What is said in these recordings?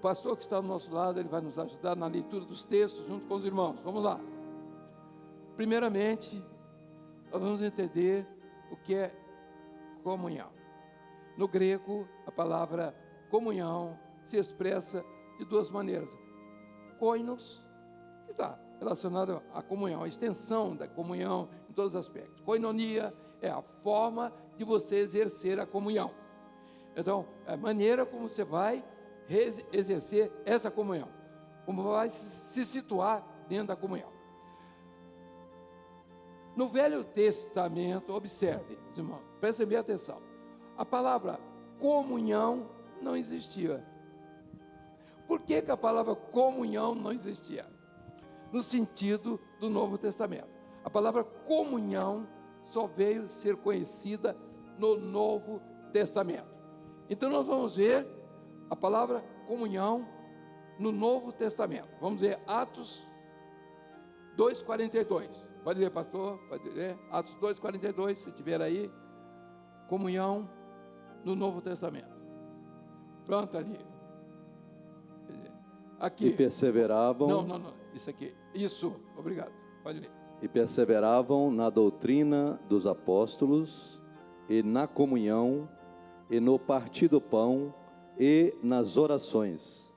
pastor que está ao nosso lado, ele vai nos ajudar na leitura dos textos junto com os irmãos. Vamos lá. Primeiramente, nós vamos entender o que é comunhão. No grego, a palavra comunhão se expressa de duas maneiras. Koinos, que está relacionado à comunhão, a extensão da comunhão em todos os aspectos. Koinonia é a forma de você exercer a comunhão. Então, é a maneira como você vai exercer essa comunhão, como vai se situar dentro da comunhão. No Velho Testamento, observe, irmãos, prestem bem atenção, a palavra comunhão não existia. Por que a palavra comunhão não existia? No sentido do Novo Testamento. A palavra comunhão só veio ser conhecida no Novo Testamento. Então nós vamos ver a palavra comunhão no Novo Testamento. Vamos ver Atos 2:42. Pode ler, pastor? Pode ler? Atos 2:42, se tiver aí. Comunhão no Novo Testamento. Pronto, ali. Aqui. E perseveravam. Não. Isso aqui. Isso. Obrigado. Pode ler. E perseveravam na doutrina dos apóstolos, e na comunhão, e no partir do pão, e nas orações.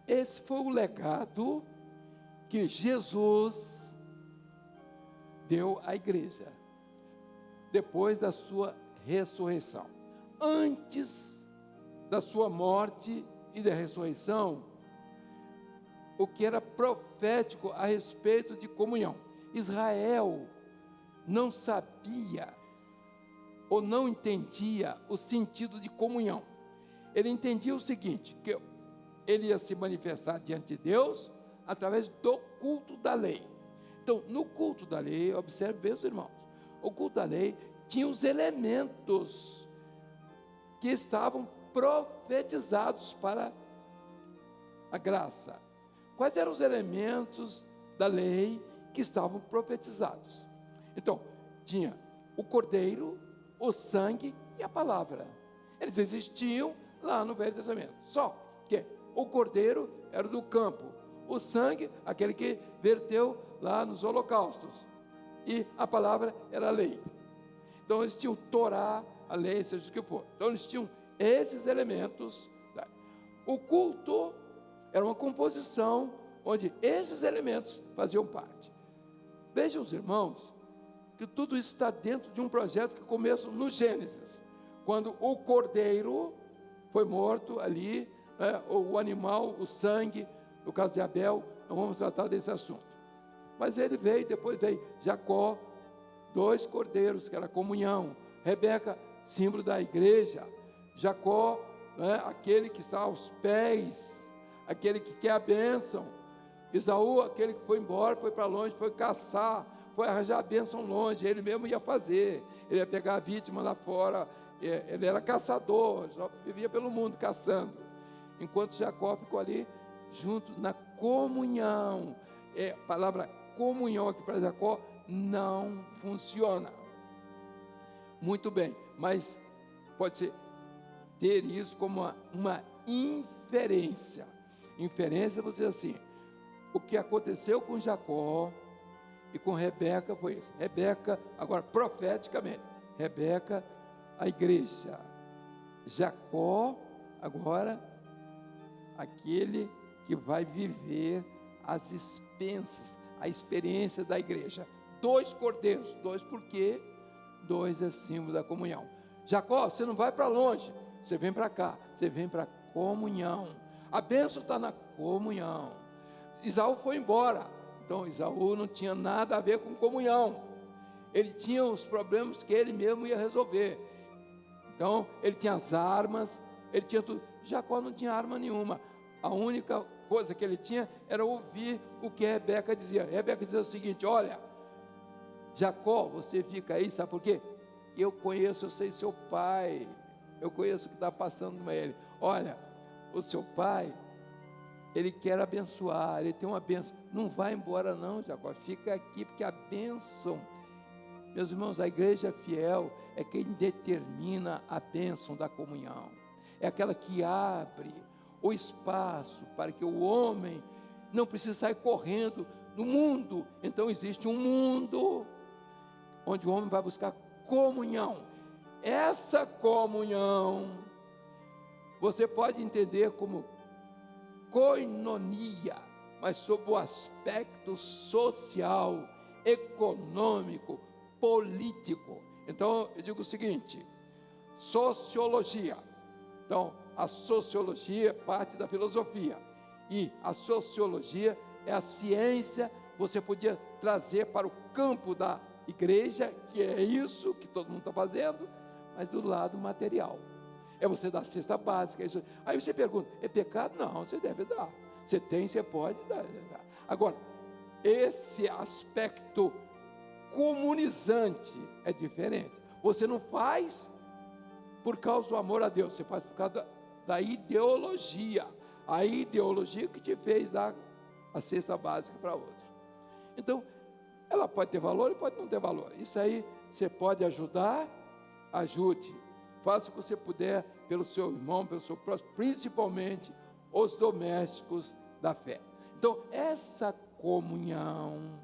Esse foi o legado que Jesus deu à igreja, depois da sua ressurreição. Antes da sua morte e da ressurreição, o que era profético a respeito de comunhão. Israel não sabia ou não entendia o sentido de comunhão. Ele entendia o seguinte, que ele ia se manifestar diante de Deus através do culto da lei. Então, no culto da lei, observe bem os irmãos, o culto da lei tinha os elementos que estavam profetizados para a graça. Quais eram os elementos da lei que estavam profetizados? Então, tinha o cordeiro, o sangue e a palavra. Eles existiam lá no Velho Testamento. Só que o cordeiro era do campo, o sangue, aquele que verteu lá nos holocaustos, e a palavra era a lei. Então eles tinham Torá, a lei, seja o que for. Então eles tinham esses elementos. O culto era uma composição onde esses elementos faziam parte. Vejam os irmãos, que tudo isso está dentro de um projeto que começa no Gênesis, quando o cordeiro foi morto ali, o animal, o sangue, no caso de Abel, não vamos tratar desse assunto. Mas ele veio, depois veio Jacó, 2 cordeiros, que era comunhão. Rebeca, símbolo da igreja. Jacó, aquele que está aos pés, aquele que quer a bênção. Esaú, aquele que foi embora, foi para longe, foi caçar, foi arranjar a bênção longe, ele mesmo ia fazer, ele ia pegar a vítima lá fora, ele era caçador, só vivia pelo mundo caçando, enquanto Jacó ficou ali, junto na comunhão. A palavra comunhão aqui para Jacó não funciona. Muito bem, mas pode ser ter isso como uma inferência. Inferência, você diz assim, o que aconteceu com Jacó e com Rebeca foi isso. Rebeca, agora profeticamente, Rebeca, a igreja. Jacó, agora, aquele que vai viver as expensas, a experiência da igreja. 2 cordeiros, 2 porque 2 é símbolo da comunhão. Jacó, você não vai para longe, você vem para cá, você vem para a comunhão. A bênção está na comunhão. Esaú foi embora, então Esaú não tinha nada a ver com comunhão. Ele tinha os problemas que ele mesmo ia resolver. Então, ele tinha as armas, ele tinha tudo. Jacó não tinha arma nenhuma. A única coisa que ele tinha era ouvir o que Rebeca dizia. Rebeca dizia o seguinte: olha, Jacó, você fica aí, sabe por quê? Eu sei seu pai, eu conheço o que está passando com ele. Olha, o seu pai, ele quer abençoar, ele tem uma bênção. Não vai embora não, Jacó, fica aqui, porque a bênção, meus irmãos, a igreja fiel é quem determina a bênção da comunhão. é aquela que abre o espaço para que o homem não precise sair correndo no mundo. Então existe um mundo onde o homem vai buscar comunhão. Essa comunhão você pode entender como koinonia, mas sob o aspecto social, econômico, político. Então eu digo o seguinte: sociologia. Então a sociologia é parte da filosofia, e a sociologia é a ciência. Você podia trazer para o campo da igreja, que é isso que todo mundo está fazendo, mas do lado material. É você dar a cesta básica. Isso. Aí você pergunta: é pecado? Não, você deve dar. Você tem, você pode dar. Agora, esse aspecto comunizante é diferente. Você não faz por causa do amor a Deus, você faz por causa da ideologia. A ideologia que te fez dar a cesta básica para outro. Então, ela pode ter valor e pode não ter valor. Isso aí você pode ajudar, ajude. Faça o que você puder pelo seu irmão, pelo seu próximo, principalmente os domésticos da fé. Então, essa comunhão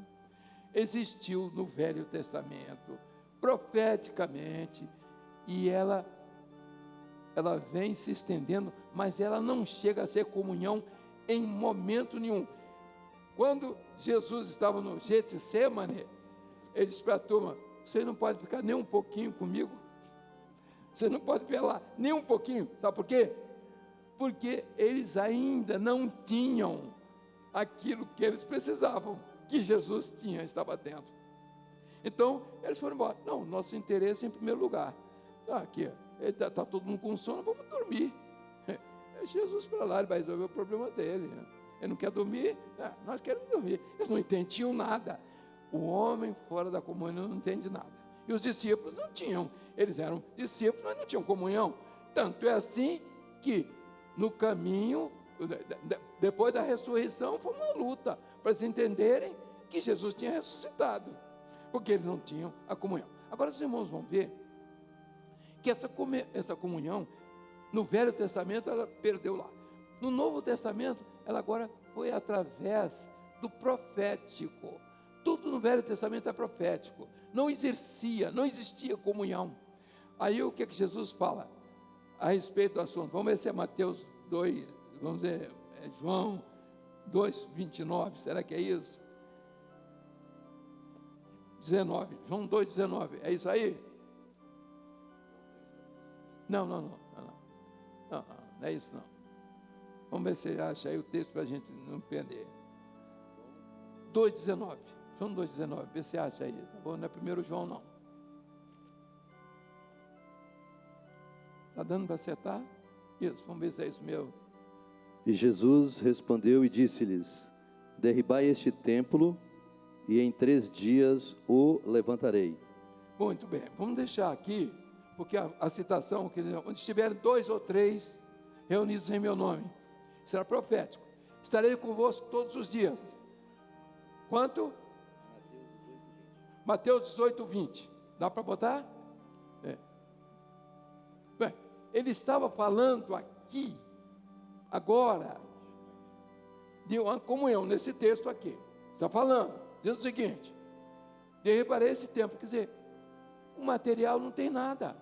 existiu no Velho Testamento, profeticamente, e ela vem se estendendo, mas ela não chega a ser comunhão em momento nenhum. Quando Jesus estava no Getsemane, ele disse para a turma: você não pode ficar nem um pouquinho comigo? Você não pode velar nem um pouquinho. Sabe por quê? Porque eles ainda não tinham aquilo que eles precisavam, que Jesus estava tendo. Então, eles foram embora. Não, nosso interesse é em primeiro lugar. Aqui, está todo mundo com sono, vamos dormir. É Jesus para lá, ele vai resolver o problema dele. Ele não quer dormir, nós queremos dormir. Eles não entendiam nada. O homem fora da comunhão não entende nada. E os discípulos não tinham. Eles eram discípulos, mas não tinham comunhão. Tanto é assim que no caminho, depois da ressurreição, foi uma luta para eles entenderem que Jesus tinha ressuscitado, porque eles não tinham a comunhão. Agora os irmãos vão ver que essa comunhão, no Velho Testamento, ela perdeu lá. No Novo Testamento, ela agora foi através do profético. Tudo no Velho Testamento é profético. Não existia comunhão. Aí o que é que Jesus fala a respeito do assunto? Vamos ver se é Mateus 2, vamos ver, é João 2, 29, será que é isso? 19, João 2, 19, é isso aí? Não é isso não. Vamos ver se ele acha aí o texto para a gente não perder. 2,19, João 2,19, vê se acha aí, tá bom? Não é primeiro João não. Está dando para acertar? Isso, vamos ver se é isso mesmo. E Jesus respondeu e disse-lhes: derribai este templo, e em 3 dias o levantarei. Muito bem, vamos deixar aqui, porque a citação, onde estiverem 2 ou 3 reunidos em meu nome, será profético. Estarei convosco todos os dias. Quanto? Mateus 18, 20. Dá para botar? Bem, ele estava falando aqui, agora, de uma comunhão, nesse texto aqui. Está falando, dizendo o seguinte: derribarei esse templo. Quer dizer, o material não tem nada,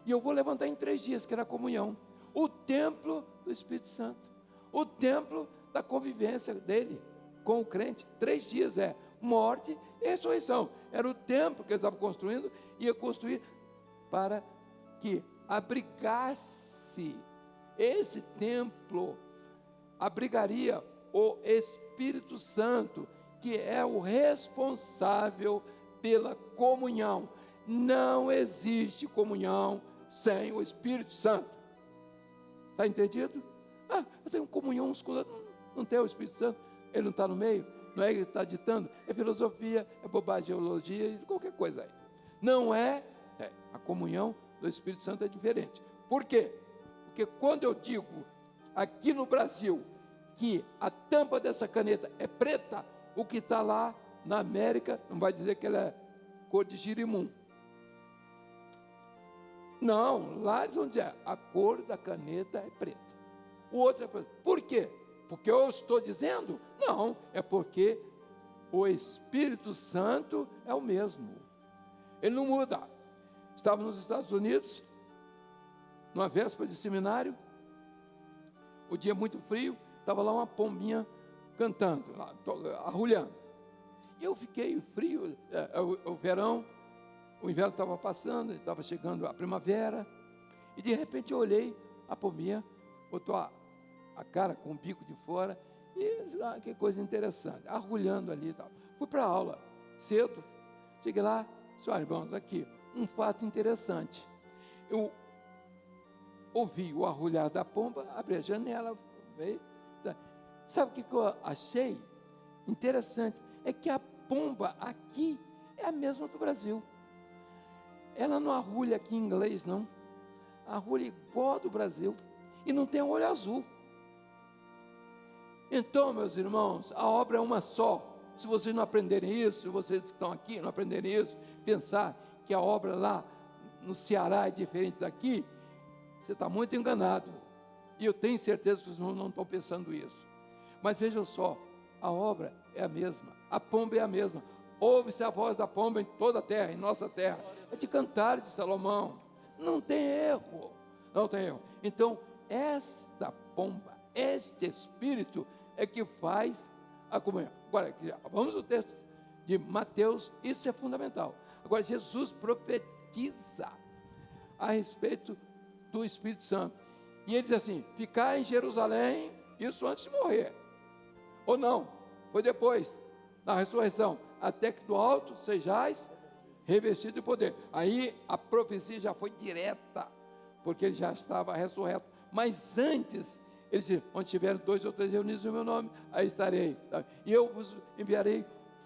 e eu vou levantar em 3 dias, que era a comunhão. O templo do Espírito Santo, o templo da convivência dele com o crente. 3 dias é morte e ressurreição. Era o templo que eles estavam construindo, ia construir para que abrigasse, esse templo abrigaria o Espírito Santo, que é o responsável pela comunhão. Não existe comunhão sem o Espírito Santo. Está entendido? Eu tenho comunhão uns com os outros. Não tem o Espírito Santo, ele não está no meio, não é ele que está ditando, é filosofia, é bobagem, geologia, qualquer coisa aí. Não é, a comunhão do Espírito Santo é diferente. Por quê? Porque quando eu digo aqui no Brasil que a tampa dessa caneta é preta, o que está lá na América não vai dizer que ela é cor de girimum. Não, lá eles vão dizer, a cor da caneta é preta. O outro é preto. Por quê? Porque eu estou dizendo? Não, é porque o Espírito Santo é o mesmo. Ele não muda. Estava nos Estados Unidos, numa véspera de seminário, o dia muito frio, estava lá uma pombinha cantando, lá, arrulhando. E eu fiquei frio, o verão, o inverno estava passando, estava chegando a primavera, e de repente eu olhei, a pombinha botou a cara com o bico de fora, e que coisa interessante, arrulhando ali e tal. Fui para a aula, cedo, cheguei lá, senhores irmãos, aqui, um fato interessante. Eu ouvi o arrulhar da pomba, abri a janela, veio. Sabe o que eu achei interessante? É que a pomba aqui é a mesma do Brasil. Ela não arrulha aqui em inglês, não. Arrulha igual a do Brasil. E não tem olho azul. Então, meus irmãos, a obra é uma só. Se vocês não aprenderem isso, se vocês que estão aqui não aprenderem isso, pensar que a obra lá no Ceará é diferente daqui, você está muito enganado. E eu tenho certeza que os irmãos não estão pensando isso. Mas vejam só, a obra é a mesma, a pomba é a mesma. Ouve-se a voz da pomba em toda a terra, em nossa terra. É de Cantares de Salomão. Não tem erro, não tem erro. Então, esta pomba, este Espírito é que faz a comunhão. Agora, vamos ao texto de Mateus, isso é fundamental. Agora, Jesus profetiza a respeito do Espírito Santo. E ele diz assim, ficar em Jerusalém, isso antes de morrer. Ou não, foi depois, na ressurreição, até que do alto sejais revestido de poder. Aí a profecia já foi direta, porque ele já estava ressurreto. Mas antes, ele disse, onde tiverem 2 ou 3 reunidos no meu nome, aí estarei. E eu vos enviarei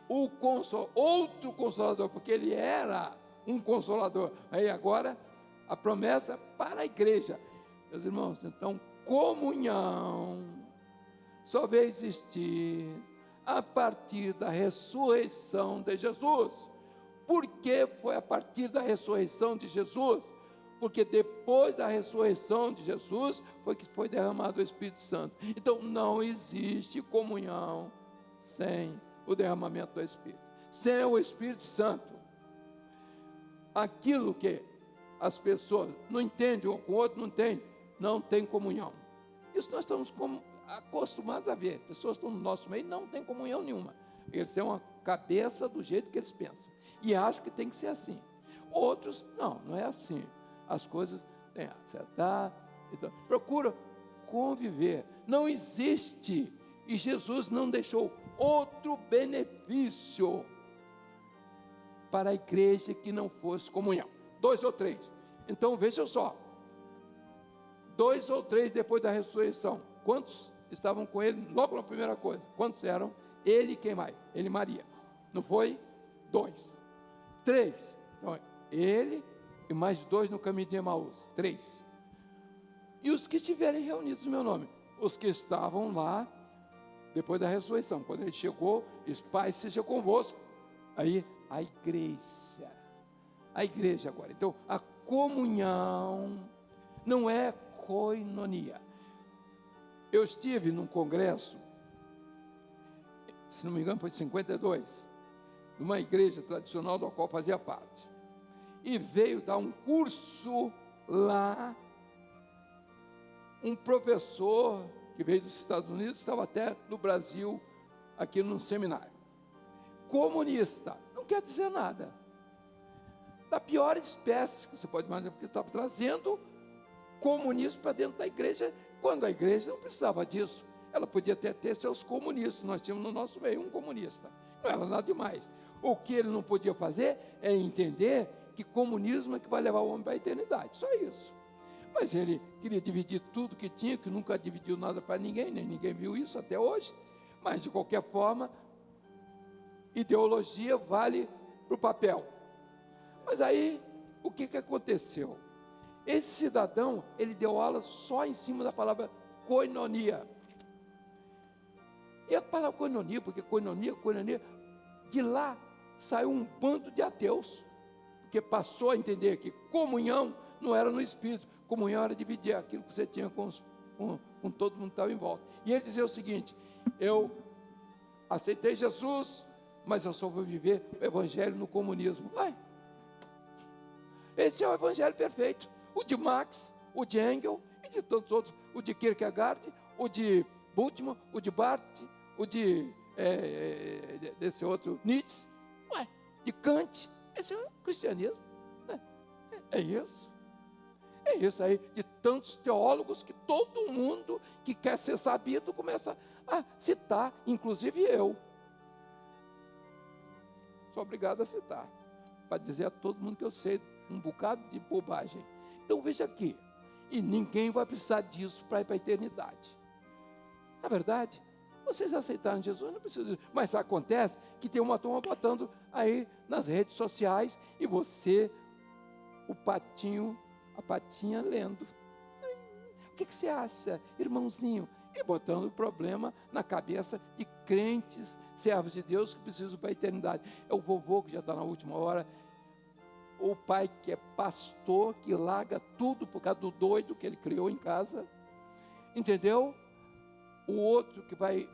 outro Consolador, porque ele era um Consolador. Aí agora, a promessa para a igreja. Meus irmãos, então, comunhão só vai existir a partir da ressurreição de Jesus. Por que foi a partir da ressurreição de Jesus? Porque depois da ressurreição de Jesus, foi que foi derramado o Espírito Santo. Então, não existe comunhão sem o derramamento do Espírito. Sem o Espírito Santo, aquilo que as pessoas não entendem, ou com o outro não entendem, não tem comunhão. Isso nós estamos acostumados a ver. Pessoas estão no nosso meio e não tem comunhão nenhuma. Eles têm uma cabeça do jeito que eles pensam. E acham que tem que ser assim. Outros, não é assim. As coisas têm que acertar. Então, procura conviver. Não existe. E Jesus não deixou outro benefício para a igreja que não fosse comunhão. 2 ou 3. Então, vejam só. 2 ou 3 depois da ressurreição. Quantos estavam com ele logo na primeira coisa? Quantos eram? Ele e quem mais? Ele e Maria. Não foi? 2. 3. Então, ele e mais 2 no caminho de Emaús. 3. E os que estiverem reunidos no meu nome? Os que estavam lá depois da ressurreição. Quando ele chegou, disse, Pai, seja convosco. Aí, a igreja. A igreja agora. Então, a comunhão não é koinonia. Eu estive num congresso, se não me engano foi 52, de uma igreja tradicional da qual fazia parte. E veio dar um curso lá, um professor que veio dos Estados Unidos, estava até no Brasil, aqui num seminário. Comunista, não quer dizer nada. Da pior espécie, que você pode imaginar, porque estava trazendo comunismo para dentro da igreja, quando a igreja não precisava disso. Ela podia até ter seus comunistas, nós tínhamos no nosso meio um comunista, não era nada demais. O que ele não podia fazer é entender que comunismo é que vai levar o homem para a eternidade, só isso. Mas ele queria dividir tudo que tinha, que nunca dividiu nada para ninguém, nem ninguém viu isso até hoje, mas de qualquer forma, ideologia vale para o papel. Mas aí, o que aconteceu? Esse cidadão, ele deu aula só em cima da palavra koinonia. E a palavra koinonia, porque koinonia, de lá saiu um bando de ateus, porque passou a entender que comunhão não era no espírito. Comunhão era dividir aquilo que você tinha com todo mundo que estava em volta. E ele dizia o seguinte: eu aceitei Jesus, mas eu só vou viver o evangelho no comunismo. Vai. Esse é o evangelho perfeito. O de Marx, o de Engels e de tantos outros. O de Kierkegaard, o de Bultmann, o de Barth, o de desse outro Nietzsche, de Kant. Esse é o cristianismo. É isso. É isso aí, de tantos teólogos que todo mundo que quer ser sabido começa a citar, inclusive eu. Sou obrigado a citar, para dizer a todo mundo que eu sei um bocado de bobagem. Então veja aqui, e ninguém vai precisar disso para ir para a eternidade. Na verdade, vocês aceitaram Jesus, não precisa disso. Mas acontece que tem uma turma botando aí nas redes sociais e você, o patinho, a patinha lendo. O que você acha, irmãozinho? E botando o problema na cabeça de crentes, servos de Deus que precisam para a eternidade. É o vovô que já está na última hora, o pai que é pastor, que larga tudo por causa do doido que ele criou em casa, entendeu? O outro que vai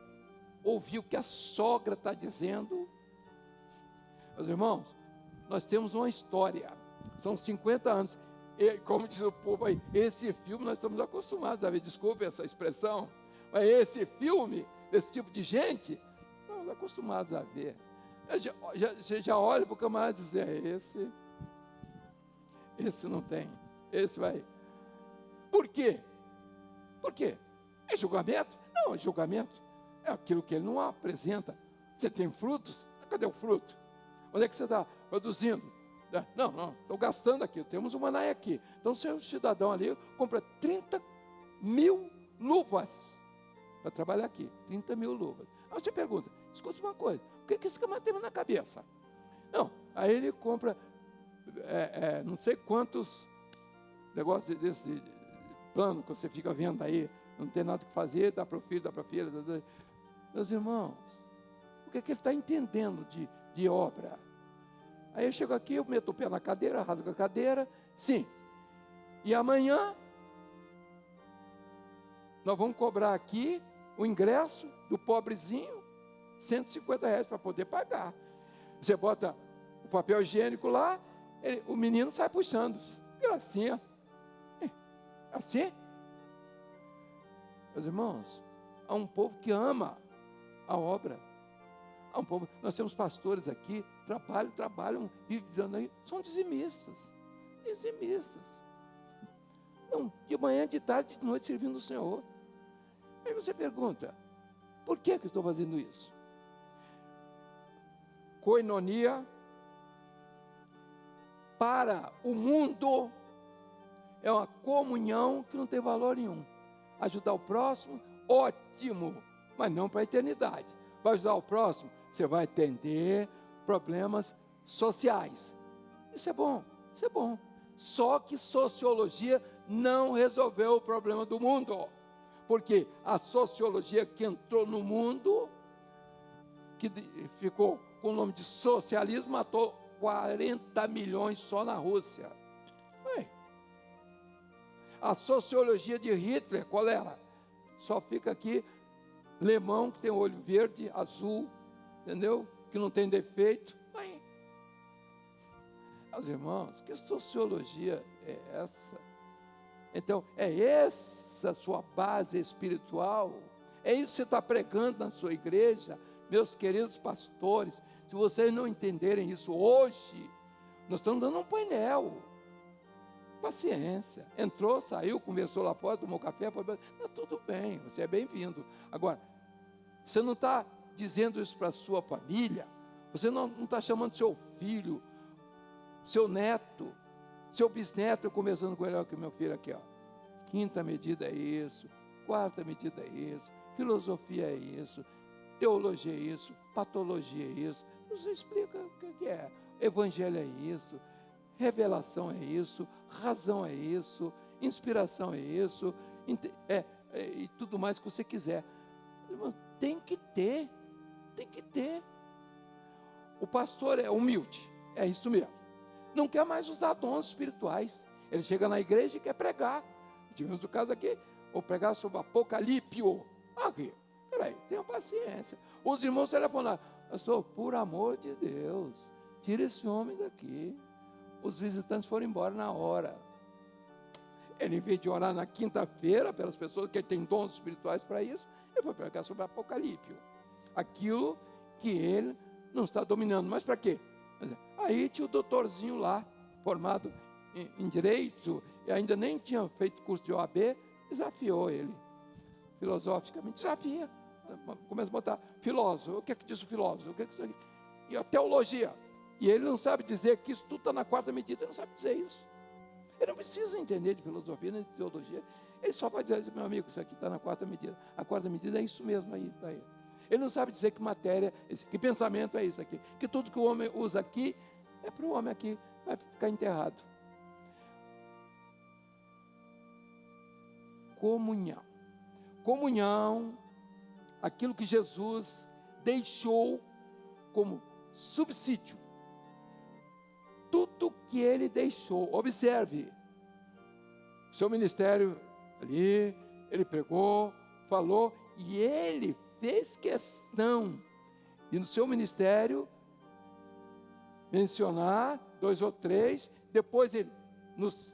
ouvir o que a sogra está dizendo. Meus irmãos, nós temos uma história, são 50 anos, e, como diz o povo aí, esse filme nós estamos acostumados a ver, desculpe essa expressão, mas esse filme, desse tipo de gente, nós estamos acostumados a ver. Você já olha para o camarada e diz, esse não tem, esse vai. Por quê? Por quê? É julgamento? Não, é julgamento. É aquilo que ele não apresenta. Você tem frutos? Cadê o fruto? Onde é que você está produzindo? Não, estou gastando aqui, temos uma naia aqui. Então, o seu cidadão ali compra 30 mil luvas para trabalhar aqui. 30 mil luvas. Aí você pergunta, escuta uma coisa, o que esse camarada tem na cabeça? Não, aí ele compra não sei quantos negócios desse plano que você fica vendo aí, não tem nada que fazer, dá para o filho, dá para a filha. Meus irmãos, o que ele está entendendo de obra? Aí eu chego aqui, eu meto o pé na cadeira, rasgo a cadeira, sim. E amanhã, nós vamos cobrar aqui o ingresso do pobrezinho, R$150 para poder pagar. Você bota o papel higiênico lá, o menino sai puxando, gracinha. Assim? Meus irmãos, há um povo que ama a obra. Há um povo, nós temos pastores aqui, trabalham, vivendo aí, são dizimistas. Não, de manhã, de tarde, de noite, servindo o Senhor. Aí você pergunta, por que eu estou fazendo isso? Koinonia, para o mundo, é uma comunhão que não tem valor nenhum. Ajudar o próximo, ótimo, mas não para a eternidade. Vai ajudar o próximo, você vai atender problemas sociais. Isso é bom. Só que sociologia não resolveu o problema do mundo. Porque a sociologia que entrou no mundo, que ficou com o nome de socialismo, matou 40 milhões só na Rússia. A sociologia de Hitler, qual era? Só fica aqui, lemão que tem olho verde, azul, entendeu? Que não tem defeito. Meus irmãos, que sociologia é essa? Então, é essa a sua base espiritual? É isso que você está pregando na sua igreja? Meus queridos pastores, se vocês não entenderem isso hoje, nós estamos dando um painel. Paciência. Entrou, saiu, conversou lá fora, tomou café, está tudo bem, você é bem-vindo. Agora, você não está dizendo isso para a sua família, você não está chamando seu filho, seu neto, seu bisneto, conversando com ele, olha que meu filho aqui, ó. Quinta medida é isso, quarta medida é isso, filosofia é isso, teologia é isso, patologia é isso. Você explica o que é. Evangelho é isso, revelação é isso, razão é isso, inspiração é isso, e tudo mais que você quiser. Irmão, tem que ter. O pastor é humilde, é isso mesmo. Não quer mais usar dons espirituais, Ele chega na igreja e quer pregar. Tivemos o caso aqui, vou pregar sobre Apocalípio. Aqui, peraí, tenha paciência. Os irmãos telefonaram, pastor, por amor de Deus, tira esse homem daqui. Os visitantes foram embora na hora. Ele, em vez de orar na quinta-feira, pelas pessoas que têm dons espirituais para isso, ele foi pregar sobre Apocalípio. Aquilo que ele não está dominando. Mas para quê? Aí tinha o doutorzinho lá, formado em Direito, e ainda nem tinha feito curso de OAB, desafiou ele. Filosoficamente, desafia. Começa a botar filósofo. O que é que diz o filósofo? O que é que diz aqui? E a teologia. E ele não sabe dizer que isso tudo está na quarta medida, ele não sabe dizer isso. Ele não precisa entender de filosofia nem de teologia. Ele só vai dizer, meu amigo, isso aqui está na quarta medida. A quarta medida é isso mesmo aí, está aí. Ele não sabe dizer que matéria, que pensamento é isso aqui. Que tudo que o homem usa aqui, é para o homem aqui, vai ficar enterrado. Comunhão. Comunhão, aquilo que Jesus deixou como subsídio. Tudo que ele deixou, observe, seu ministério ali, ele pregou, falou, e ele fez questão de no seu ministério mencionar 2 ou 3, depois ele,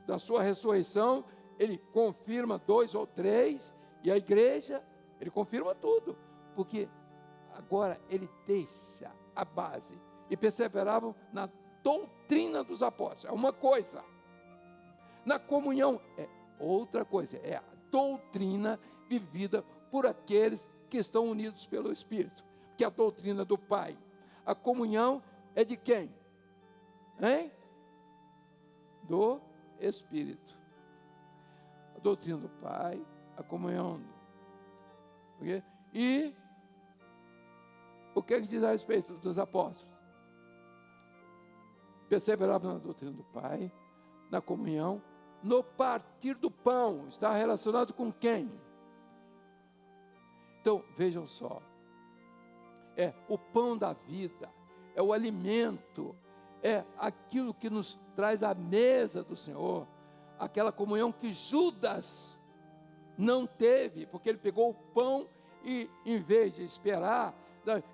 na sua ressurreição, ele confirma 2 ou 3, e a igreja, ele confirma tudo, porque agora ele deixa a base, e perseveravam na doutrina dos apóstolos, é uma coisa, na comunhão é outra coisa, é a doutrina vivida por aqueles que estão unidos pelo Espírito, que é a doutrina do Pai. A comunhão é de quem? Hein? Do Espírito. A doutrina do Pai, a comunhão. E o que diz a respeito dos apóstolos? Perseveravam na doutrina do Pai, na comunhão, no partir do pão. Está relacionado com quem? Então, vejam só, é o pão da vida, é o alimento, é aquilo que nos traz à mesa do Senhor, aquela comunhão que Judas não teve, porque ele pegou o pão e, em vez de esperar,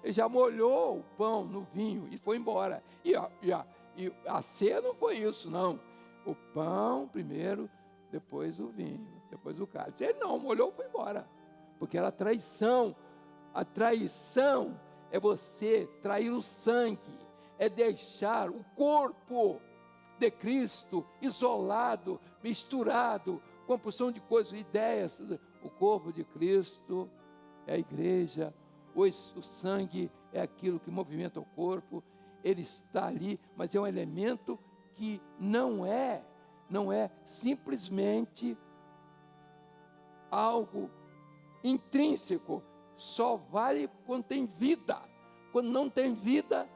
ele já molhou o pão no vinho e foi embora. E a ceia não foi isso, não. O pão primeiro, depois o vinho, depois o cálice. Ele não, molhou e foi embora. Porque era traição. A traição é você trair o sangue, é deixar o corpo de Cristo isolado, misturado com a porção de coisas, ideias. O corpo de Cristo é a igreja, o sangue é aquilo que movimenta o corpo, ele está ali, mas é um elemento que não é simplesmente algo intrínseco, só vale quando tem vida. Quando não tem vida,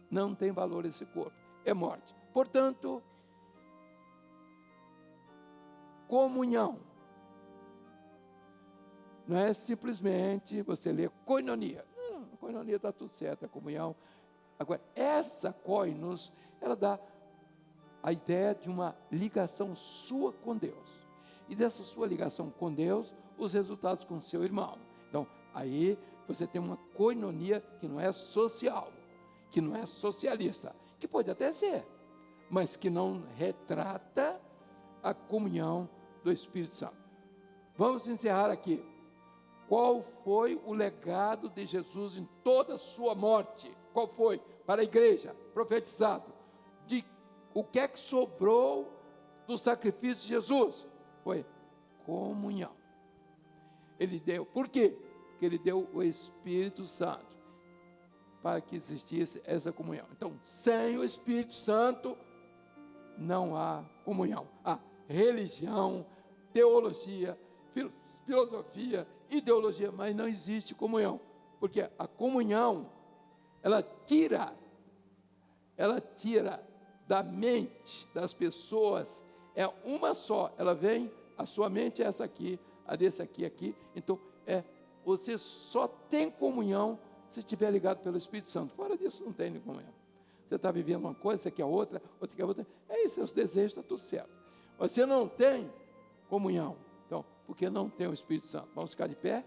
não tem valor esse corpo, é morte. Portanto, comunhão não é simplesmente você ler koinonia. Koinonia está tudo certo, é comunhão. Agora, essa koinos, ela dá a ideia de uma ligação sua com Deus. E dessa sua ligação com Deus, os resultados com seu irmão. Então, aí você tem uma koinonia que não é social, que não é socialista, que pode até ser, mas que não retrata a comunhão do Espírito Santo. Vamos encerrar aqui. Qual foi o legado de Jesus em toda a sua morte? Qual foi? Para a igreja, profetizado. De o que é que sobrou do sacrifício de Jesus? Foi comunhão. Ele deu, por quê? Porque ele deu o Espírito Santo para que existisse essa comunhão. Então, sem o Espírito Santo, não há comunhão. Há religião, teologia, filosofia, ideologia, mas não existe comunhão. Porque a comunhão, ela tira da mente das pessoas, é uma só, ela vem, a sua mente é essa aqui, a desse aqui, então você só tem comunhão se estiver ligado pelo Espírito Santo. Fora disso não tem comunhão. você está vivendo uma coisa, você quer outra quer outra. É isso, seus desejos, está tudo certo. Você não tem comunhão. Então, porque não tem o Espírito Santo. Vamos ficar de pé?